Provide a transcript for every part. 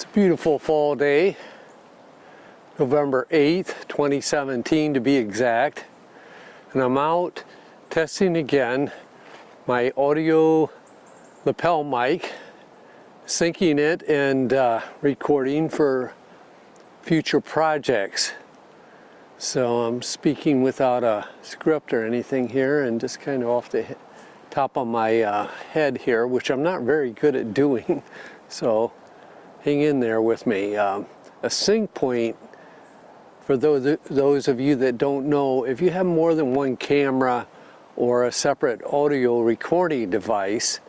It's a beautiful fall day, November 8th, 2017 to be exact, and I'm out testing again my audio lapel mic, syncing it and recording for future projects. So I'm speaking without a script or anything here and just kind of off the top of my head here, which I'm not very good at doing, so hang in there with me. A sync point, for those of you that don't know, if you have more than one camera or a separate audio recording device,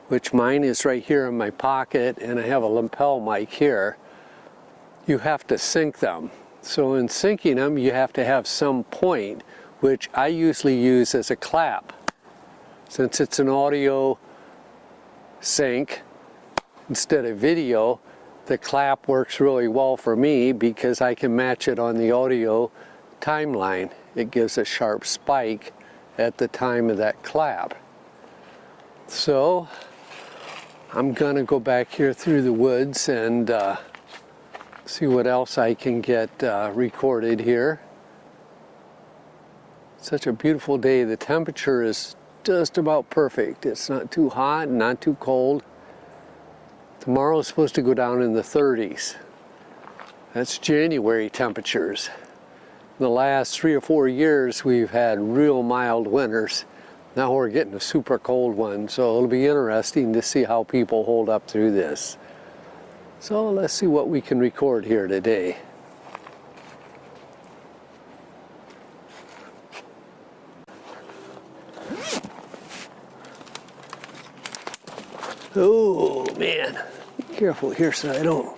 which mine is right here in my pocket, and I have a lapel mic here, you have to sync them. So in syncing them, you have to have some point, which I usually use as a clap. Since it's an audio sync instead of video, the clap works really well for me because I can match it on the audio timeline. It gives a sharp spike at the time of that clap. So I'm gonna go back here through the woods and see what else I can get recorded here. Such a beautiful day. The temperature is just about perfect. It's not too hot and not too cold. Tomorrow is supposed to go down in the 30s. That's January temperatures. In the last 3 or 4 years, we've had real mild winters. Now we're getting a super cold one, so it'll be interesting to see how people hold up through this. So let's see what we can record here today. Oh man, be careful here so I don't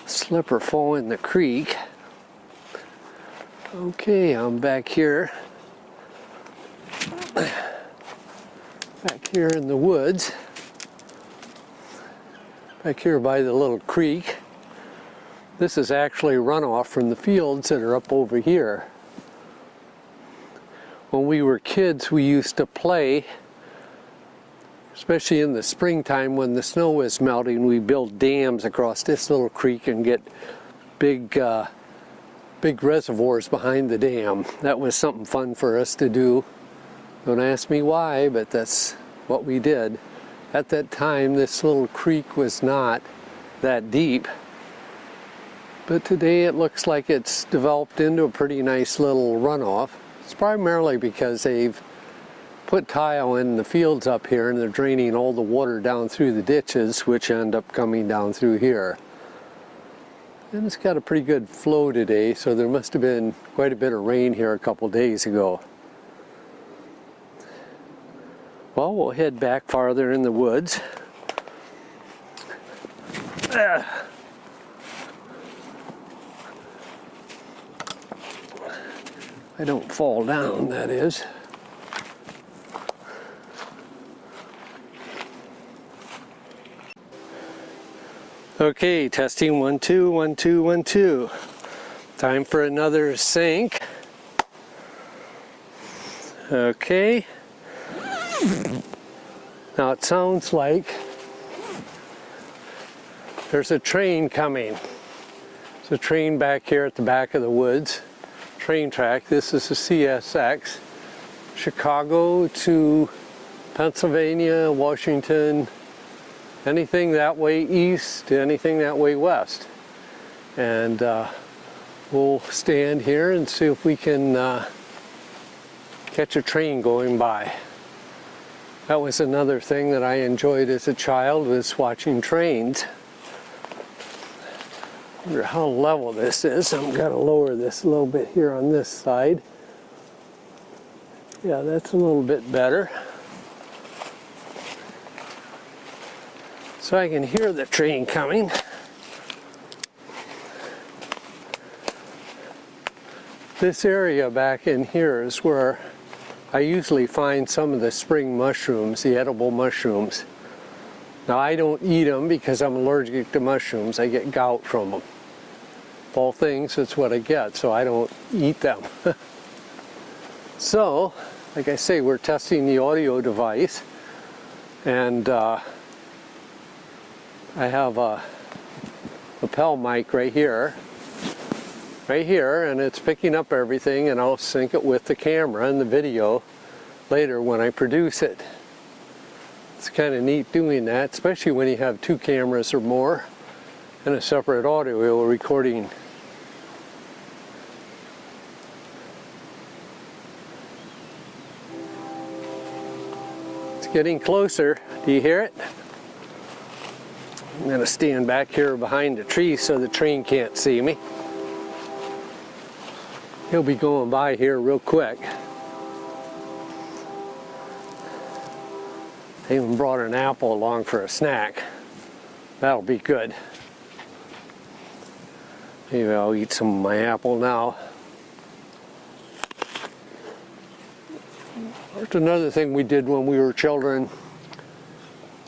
slip or fall in the creek. Okay, I'm back here in the woods, back here by the little creek. This is actually runoff from the fields that are up over here. When we were kids, we used to play, especially in the springtime when the snow was melting, we build dams across this little creek and get big reservoirs behind the dam. That was something fun for us to do. Don't ask me why, but that's what we did. At that time, this little creek was not that deep, but today it looks like it's developed into a pretty nice little runoff. It's primarily because they've put tile in the fields up here and they're draining all the water down through the ditches, which end up coming down through here. And it's got a pretty good flow today, so there must have been quite a bit of rain here a couple days ago. Well, we'll head back farther in the woods. I don't fall down, that is. Okay, testing 1 2 1 2 1 2. Time for another sync. Okay. Now it sounds like there's a train coming. There's a train back here at the back of the woods. Train track. This is a CSX. Chicago to Pennsylvania, Washington, anything that way east, anything that way west. And we'll stand here and see if we can catch a train going by. That was another thing that I enjoyed as a child, was watching trains. I wonder how level this is. I'm gonna lower this a little bit here on this side. Yeah, that's a little bit better. So I can hear the train coming. This area back in here is where I usually find some of the spring mushrooms, the edible mushrooms. Now I don't eat them because I'm allergic to mushrooms. I get gout from them. Of all things, that's what I get, so I don't eat them. So, like I say, we're testing the audio device, and I have a lapel mic right here, and it's picking up everything, and I'll sync it with the camera and the video later when I produce it. It's kind of neat doing that, especially when you have two cameras or more and a separate audio recording. It's getting closer. Do you hear it? I'm going to stand back here behind the tree so the train can't see me. He'll be going by here real quick. I even brought an apple along for a snack. That'll be good. Maybe I'll eat some of my apple now. That's another thing we did when we were children.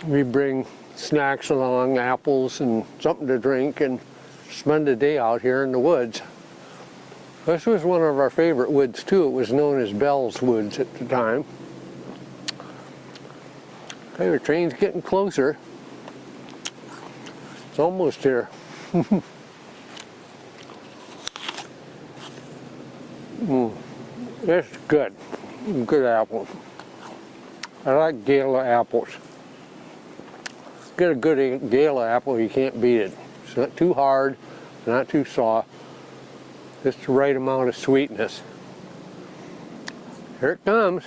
We bring snacks along, apples and something to drink, and spend the day out here in the woods. This was one of our favorite woods too. It was known as Bell's Woods at the time. Okay, the train's getting closer. It's almost here. It's good. Good apple. I like Gala apples. Get a good Gala apple, you can't beat it. It's not too hard, not too soft. Just the right amount of sweetness. Here it comes.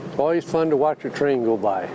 It's always fun to watch a train go by.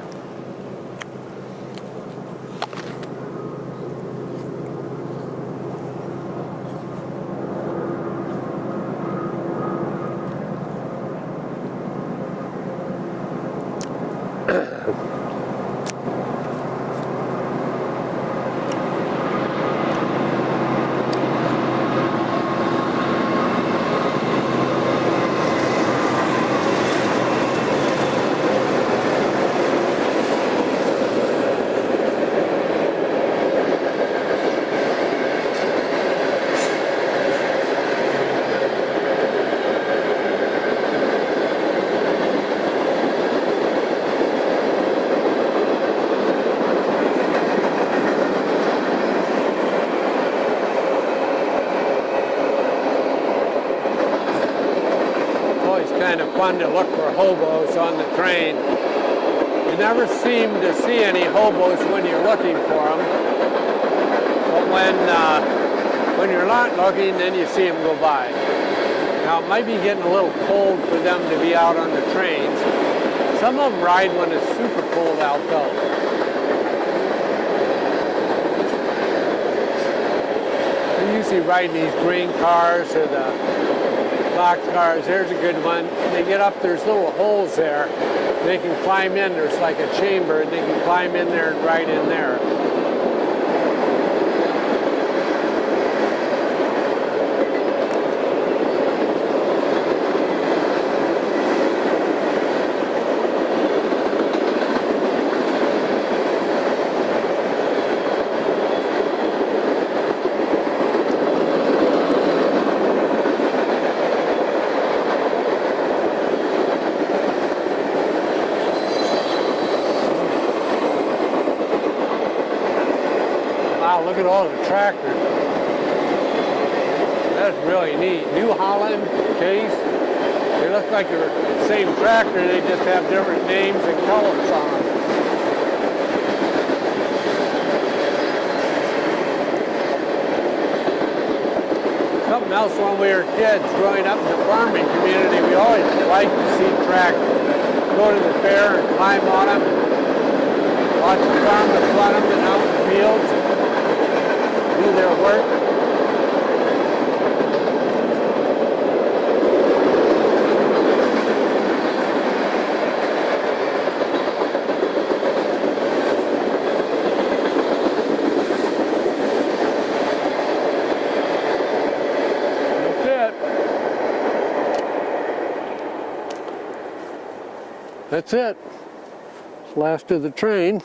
Kind of fun to look for hobos on the train. You never seem to see any hobos when you're looking for them, but when you're not looking, then you see them go by. Now it might be getting a little cold for them to be out on the trains. Some of them ride when it's super cold out though. They're usually riding these green cars or the box cars. There's a good one. They get up, there's little holes there. They can climb in. There's like a chamber, and they can climb in there and ride in there. Wow, look at all the tractors. That's really neat. New Holland, Case. They look like they're the same tractor, they just have different names and colors on them. Something else when we were kids growing up in the farming community, we always liked to see tractors. Go to the fair and climb on them, watch the farmers run them and out in the fields. Do their work. That's it. Last of the train.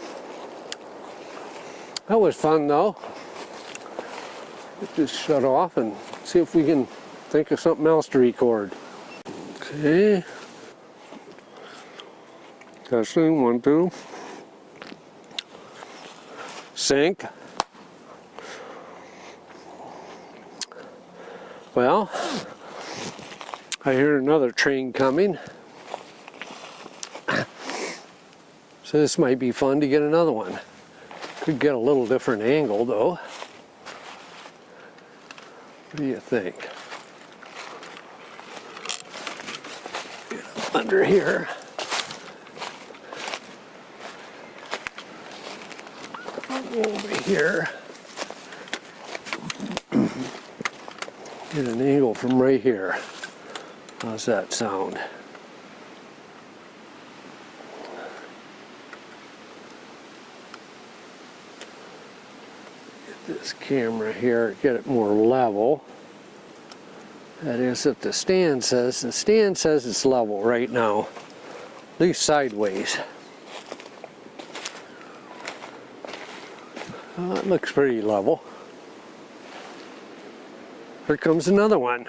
That was fun though. It just shut off and See if we can think of something else to record. Okay. Testing, 1, 2. Sync. Well, I hear another train coming. So this might be fun to get another one. Could get a little different angle though. What do you think? Get under here. Over here. Get an angle from right here. How's that sound? Get this camera here, get it more level. That is if the stand says it's level right now, at least sideways. It looks pretty level. Here comes another one.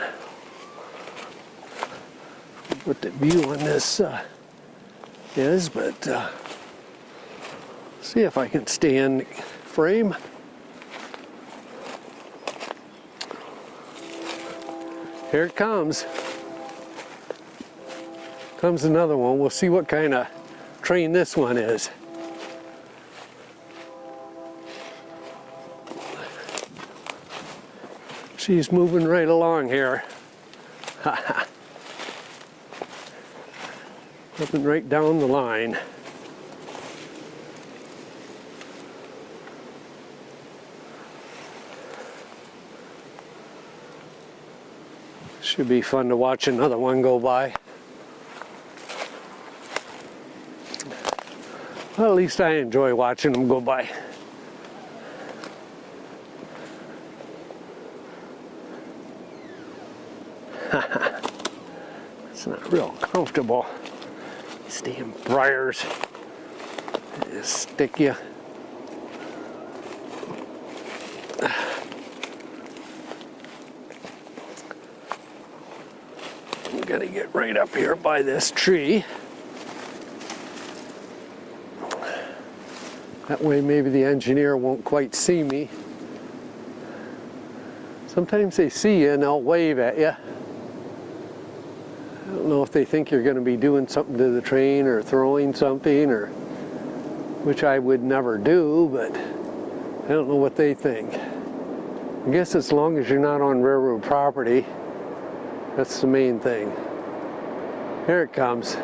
What the view on this is, but see if I can stay in frame. Here it comes. Comes another one. We'll see what kind of train this one is. She's moving right along here. Moving right down the line. Should be fun to watch another one go by. Well, at least I enjoy watching them go by. It's not real comfortable. These damn briars just stick you. I'm gonna get right up here by this tree. That way maybe the engineer won't quite see me. Sometimes they see you and they'll wave at you. I don't know if they think you're going to be doing something to the train or throwing something, or which I would never do, but I don't know what they think. I guess as long as you're not on railroad property, that's the main thing. Here it comes.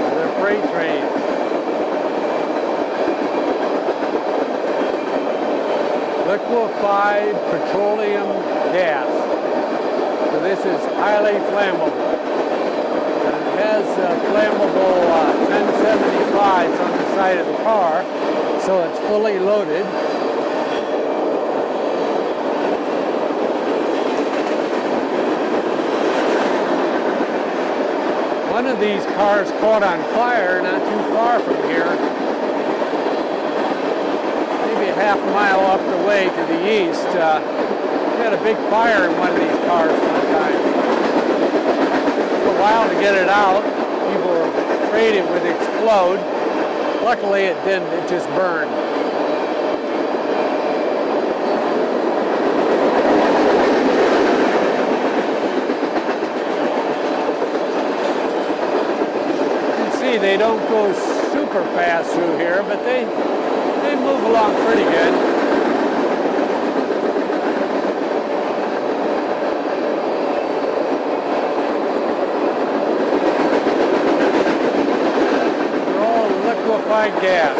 Another freight train. Liquefied petroleum gas. So this is highly flammable. And it has flammable 1075s on the side of the car, so it's fully loaded. One of these cars caught on fire not too far from here. Half a mile up the way to the east. We had a big fire in one of these cars one time. It took a while to get it out. People were afraid it would explode. Luckily it didn't, it just burned. You can see they don't go super fast through here, but they move along pretty good. They're all liquefied gas.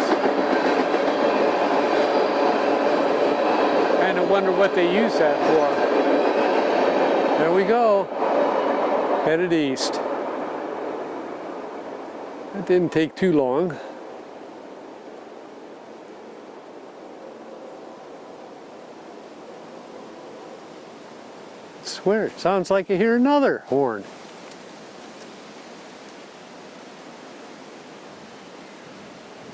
Kind of wonder what they use that for. There we go. Headed east. That didn't take too long. I swear, it sounds like you hear another horn.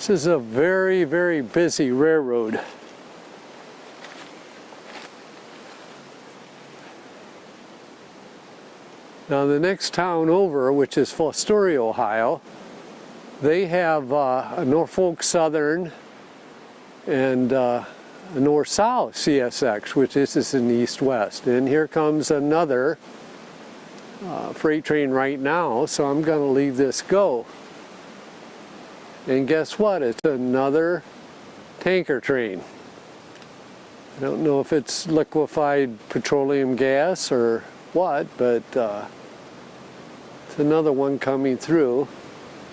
This is a very, very busy railroad. Now the next town over, which is Fostoria, Ohio, they have a Norfolk Southern and a North-South CSX, which is in east-west. And here comes another freight train right now, so I'm going to leave this go. And guess what? It's another tanker train. I don't know if it's liquefied petroleum gas or what, but it's another one coming through.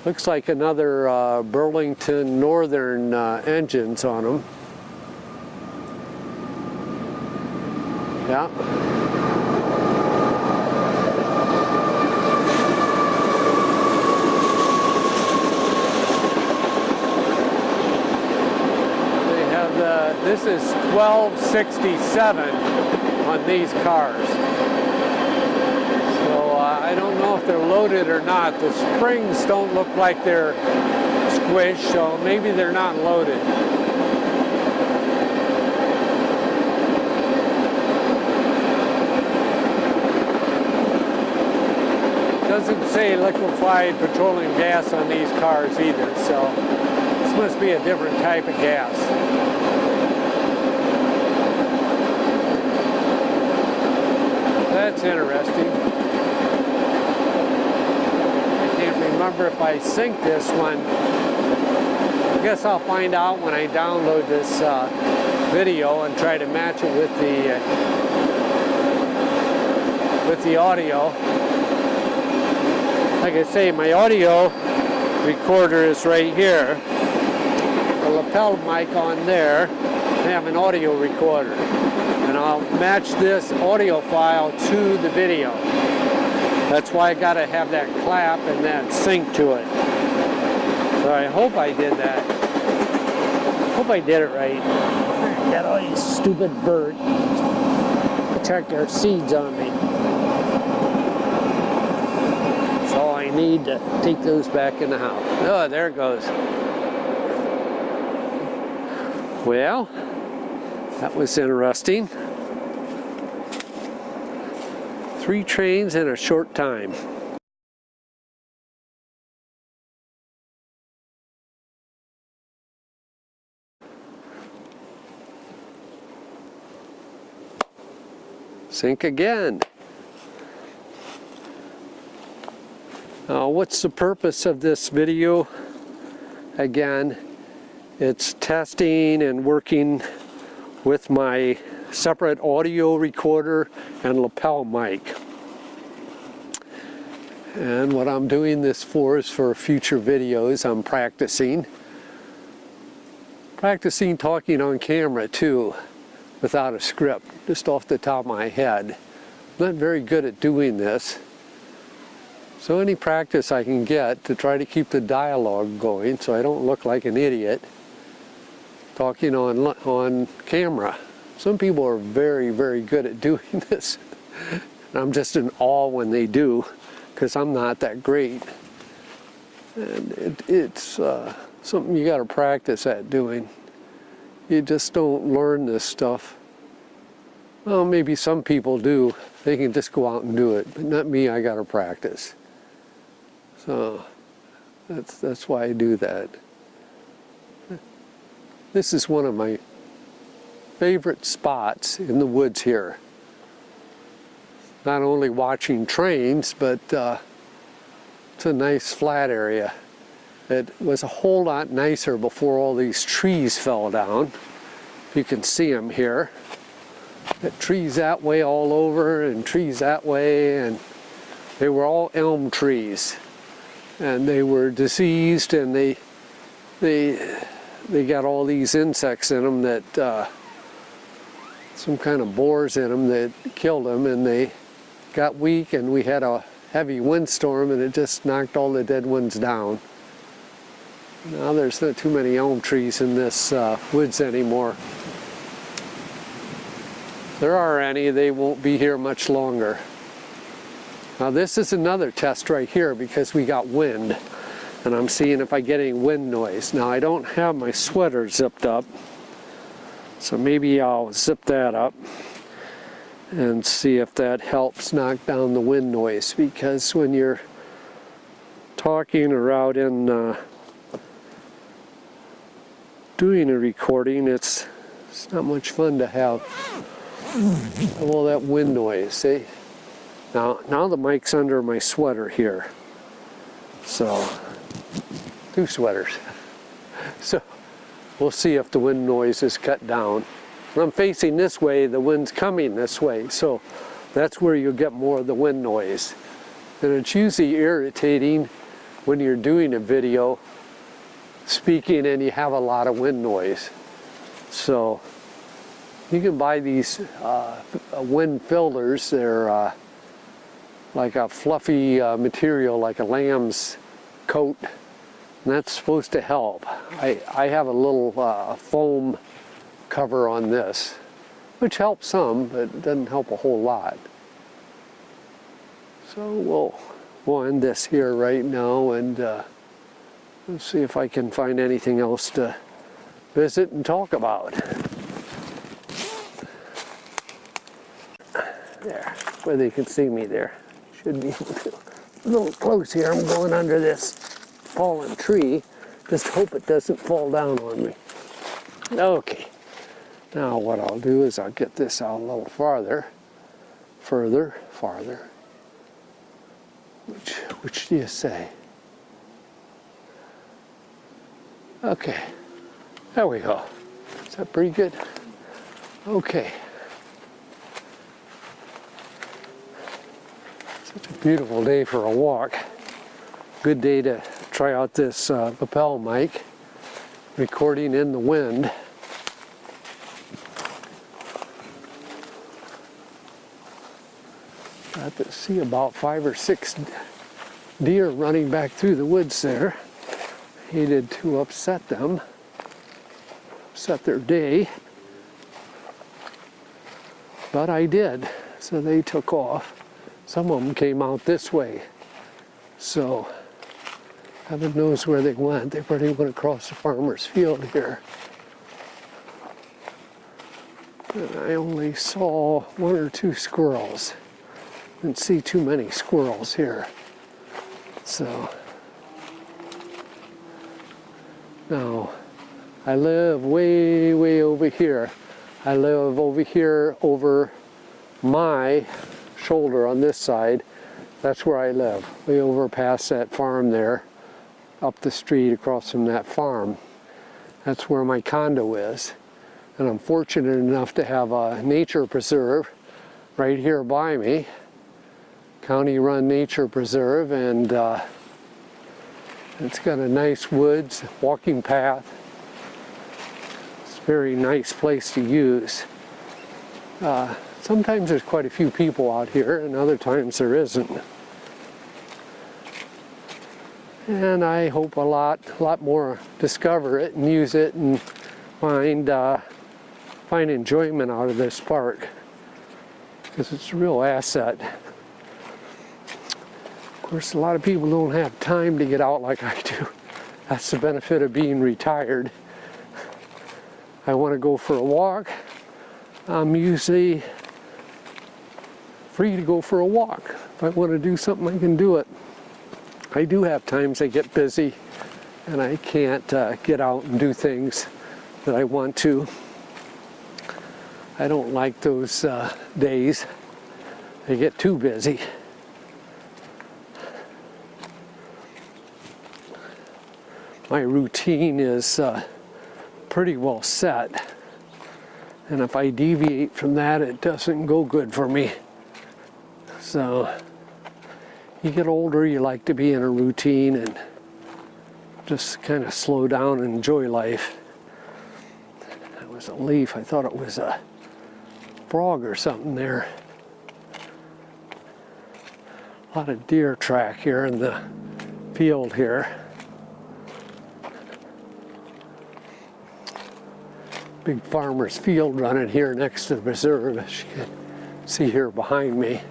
Looks like another Burlington Northern engines on them. Yeah. They have this is 1267 on these cars. I don't know if they're loaded or not. The springs don't look like they're squished, so maybe they're not loaded. Doesn't say liquefied petroleum gas on these cars either, so this must be a different type of gas. That's interesting. Remember if I sync this one. I guess I'll find out when I download this video and try to match it with the audio. Like I say, my audio recorder is right here. The lapel mic on there. I have an audio recorder, and I'll match this audio file to the video. That's why I got to have that clap and that sync to it. So I hope I did that. Hope I did it right. Got all these stupid birds check their seeds on me. That's all I need to take those back in the house. Oh, there it goes. Well, that was interesting. 3 trains in a short time. Sync again. Now, what's the purpose of this video? Again, it's testing and working with my separate audio recorder and lapel mic. And what I'm doing this for is for future videos. I'm practicing talking on camera too, without a script, just off the top of my head. I'm not very good at doing this, so any practice I can get to try to keep the dialogue going so I don't look like an idiot talking on camera. Some people are very, very good at doing this. And I'm just in awe when they do, because I'm not that great. And it's something you got to practice at doing. You just don't learn this stuff. Well, maybe some people do. They can just go out and do it, but not me. I got to practice. So that's why I do that. This is one of my favorite spots in the woods here. Not only watching trains, but it's a nice flat area. It was a whole lot nicer before all these trees fell down. You can see them here. Trees that way all over and trees that way, and they were all elm trees. And they were diseased, and they got all these insects in them that some kind of borers in them that killed them, and they got weak, and we had a heavy windstorm and it just knocked all the dead ones down. Now there's not too many elm trees in this woods anymore. If there are any, they won't be here much longer. Now this is another test right here because we got wind. and I'm seeing if I get any wind noise. Now I don't have my sweater zipped up, so maybe I'll zip that up and see if that helps knock down the wind noise, because when you're talking or out in doing a recording, it's not much fun to have all that wind noise. See? Now the mic's under my sweater here, so 2 sweaters. So we'll see if the wind noise is cut down. When I'm facing this way, the wind's coming this way, so that's where you'll get more of the wind noise. And it's usually irritating when you're doing a video speaking and you have a lot of wind noise. So you can buy these wind filters. They're like a fluffy material, like a lamb's coat, and that's supposed to help. I have a little foam cover on this, which helps some, but it doesn't help a whole lot. So we'll end this here right now, and let's see if I can find anything else to visit and talk about. There, where they can see me there. Should be a little close here. I'm going under this fallen tree. Just hope it doesn't fall down on me. Okay. Now what I'll do is I'll get this out a little farther. Farther. Which do you say? Okay. There we go. Is that pretty good? Okay. Such a beautiful day for a walk. Good day to try out this lapel mic, recording in the wind. Got to see about 5 or 6 deer running back through the woods there. Hated to upset them, upset their day, but I did, so they took off. Some of them came out this way, so heaven knows where they went. They probably went across the farmer's field here. And I only saw 1 or 2 squirrels. Didn't see too many squirrels here. So now I live way over here. I live over here over my shoulder on this side. That's where I live, way over past that farm there, up the street across from that farm. That's where my condo is. And I'm fortunate enough to have a nature preserve right here by me, county-run nature preserve, and it's got a nice woods, walking path. It's a very nice place to use. Sometimes there's quite a few people out here, and other times there isn't. And I hope a lot more discover it and use it and find enjoyment out of this park, because it's a real asset. Of course, a lot of people don't have time to get out like I do. That's the benefit of being retired. I want to go for a walk. I'm usually free to go for a walk. If I want to do something, I can do it. I do have times I get busy and I can't get out and do things that I want to. I don't like those days. They get too busy. My routine is pretty well set, and if I deviate from that, it doesn't go good for me. So you get older, you like to be in a routine and just kind of slow down and enjoy life. That was a leaf. I thought it was a frog or something there. A lot of deer track here in the field here. Big farmer's field running here next to the preserve, as you can see here behind me.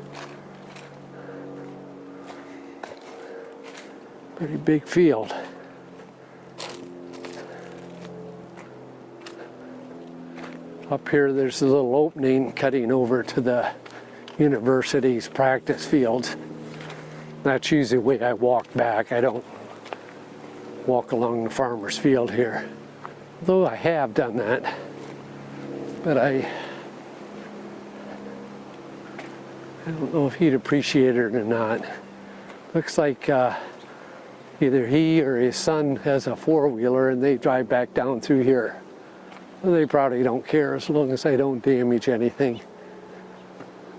Pretty big field. Up here there's a little opening cutting over to the university's practice fields. That's usually the way I walk back. I don't walk along the farmer's field here. Though I have done that. But I don't know if he'd appreciate it or not. Looks like either he or his son has a four-wheeler and they drive back down through here. Well, they probably don't care as long as I don't damage anything.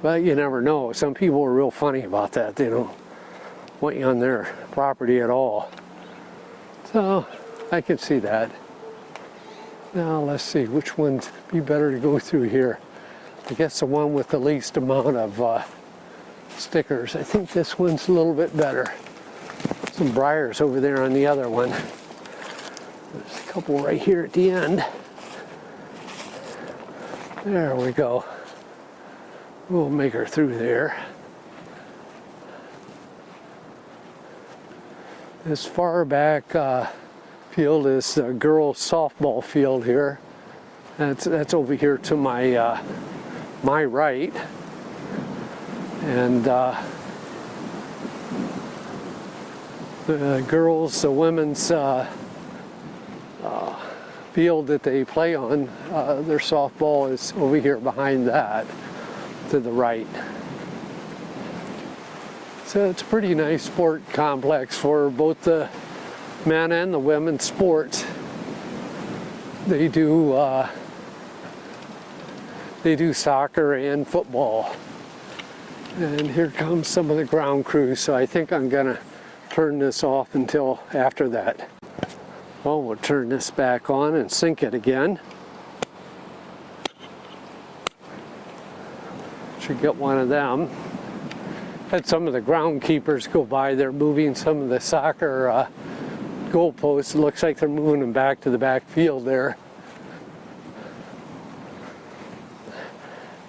But you never know. Some people are real funny about that. They don't want you on their property at all. So I can see that. Now let's see which one'd be better to go through here. I guess the one with the least amount of stickers. I think this one's a little bit better. Some briars over there on the other one. There's a couple right here at the end. There we go. We'll make her through there. This far back field is the girls' softball field here. That's over here to my my right, and the girls, the women's field that they play on, their softball is over here behind that, to the right. So it's a pretty nice sport complex for both the men and the women's sports. They do soccer and football. And here comes some of the ground crews, so I think I'm gonna turn this off until after that. Well, we'll turn this back on and sync it again. Should get one of them. Had some of the groundkeepers go by. They're moving some of the soccer goalposts. It looks like they're moving them back to the back field there.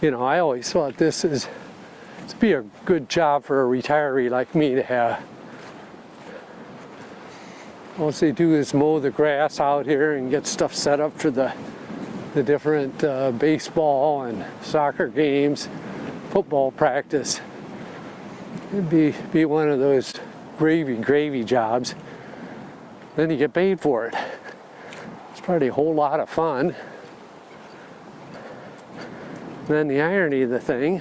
You know, I always thought this is to be a good job for a retiree like me to have. All they do is mow the grass out here and get stuff set up for the different baseball and soccer games, football practice. It'd be one of those gravy jobs. Then you get paid for it. It's probably a whole lot of fun. Then the irony of the thing,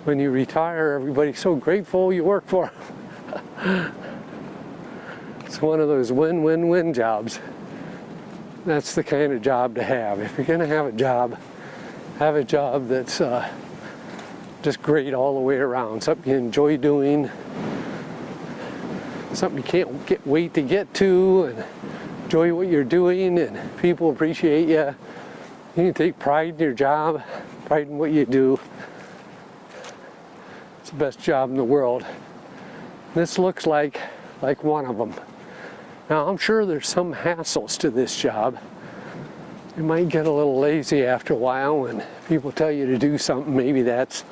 when you retire, everybody's so grateful you work for them. It's one of those win-win-win jobs. That's the kind of job to have. If you're going to have a job that's just great all the way around. Something you enjoy doing, something you can't wait to get to, and enjoy what you're doing, and people appreciate you. You can take pride in your job, pride in what you do. It's the best job in the world. This looks like one of them. Now, I'm sure there's some hassles to this job. You might get a little lazy after a while when people tell you to do something. Maybe that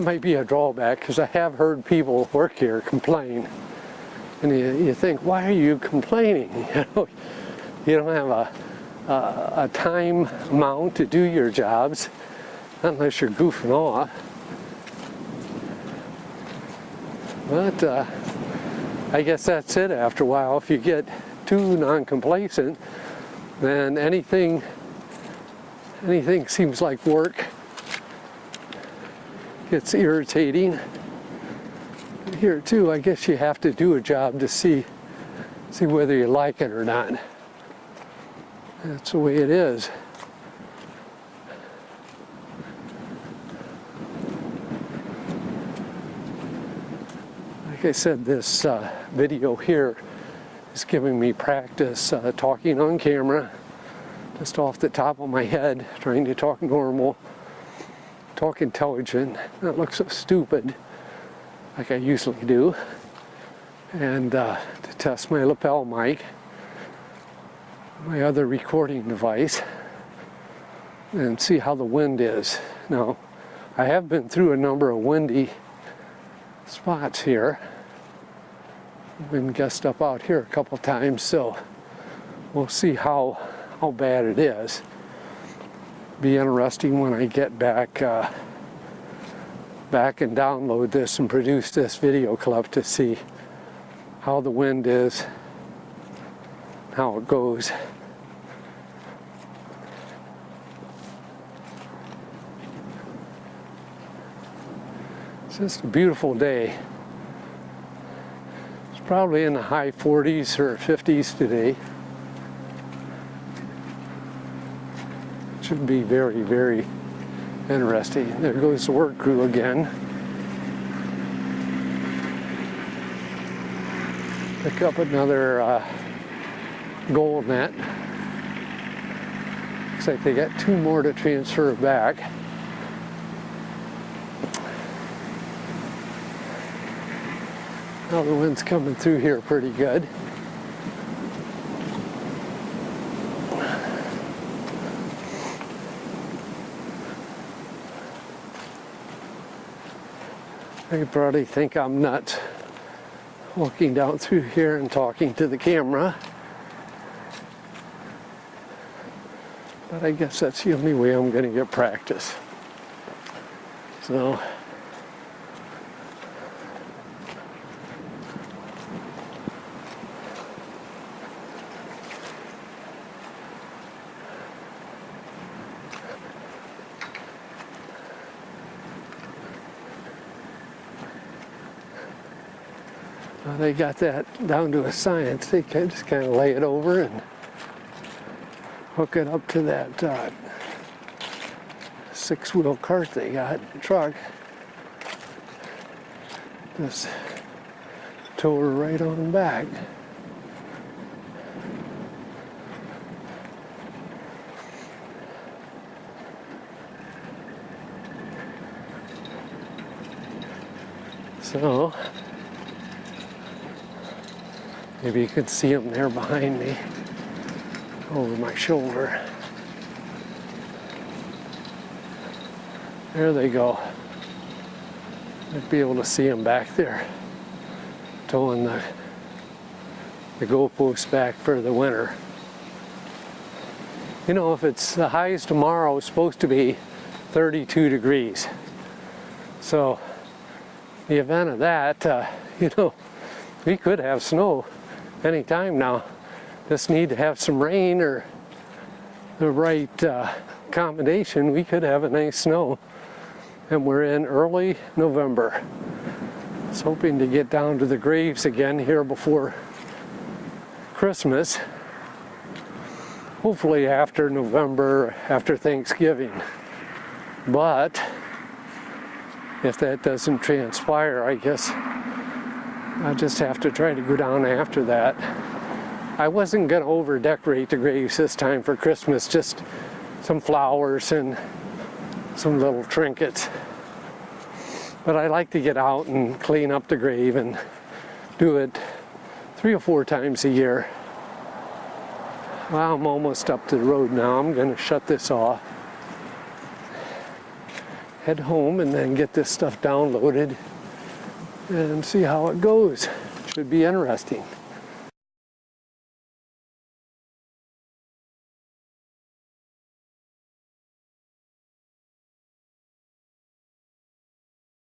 might be a drawback, because I have heard people work here complain. And you think, why are you complaining? You know, you don't have a time amount to do your jobs, unless you're goofing off. But I guess that's it after a while. If you get too non-complacent, then anything seems like work. It's irritating. Here too, I guess you have to do a job to see whether you like it or not. That's the way it is. Like I said, this video here is giving me practice talking on camera, just off the top of my head, trying to talk normal, talk intelligent, not look so stupid like I usually do, and to test my lapel mic, my other recording device, and see how the wind is. Now, I have been through a number of windy spots here. I've been guessed up out here a couple times, so we'll see how bad it is. Be interesting when I get back and download this and produce this video clip to see how the wind is, how it goes. It's just a beautiful day. It's probably in the high 40s or 50s today. Should be very, very interesting. There goes the work crew again. Pick up another gold net. Looks like they got 2 more to transfer back. Now the wind's coming through here pretty good. They probably think I'm nuts walking down through here and talking to the camera. But I guess that's the only way I'm going to get practice. So they got that down to a science. They can just kind of lay it over and hook it up to that 6-wheel cart they got, truck. Just tow her right on back. So maybe you could see them there behind me, over my shoulder. There they go. I'd be able to see them back there, towing the goalpost back for the winter. You know, if it's the highest tomorrow, it's supposed to be 32 degrees. So, in the event of that, you know, we could have snow anytime now. Just need to have some rain or the right combination. We could have a nice snow, and we're in early November. I was hoping to get down to the graves again here before Christmas, hopefully after November, after Thanksgiving. But if that doesn't transpire, I guess I just have to try to go down after that. I wasn't going to over-decorate the graves this time for Christmas, just some flowers and some little trinkets. But I like to get out and clean up the grave and do it 3 or 4 times a year. Well, I'm almost up to the road now. I'm going to shut this off, head home, and then get this stuff downloaded and see how it goes. Should be interesting.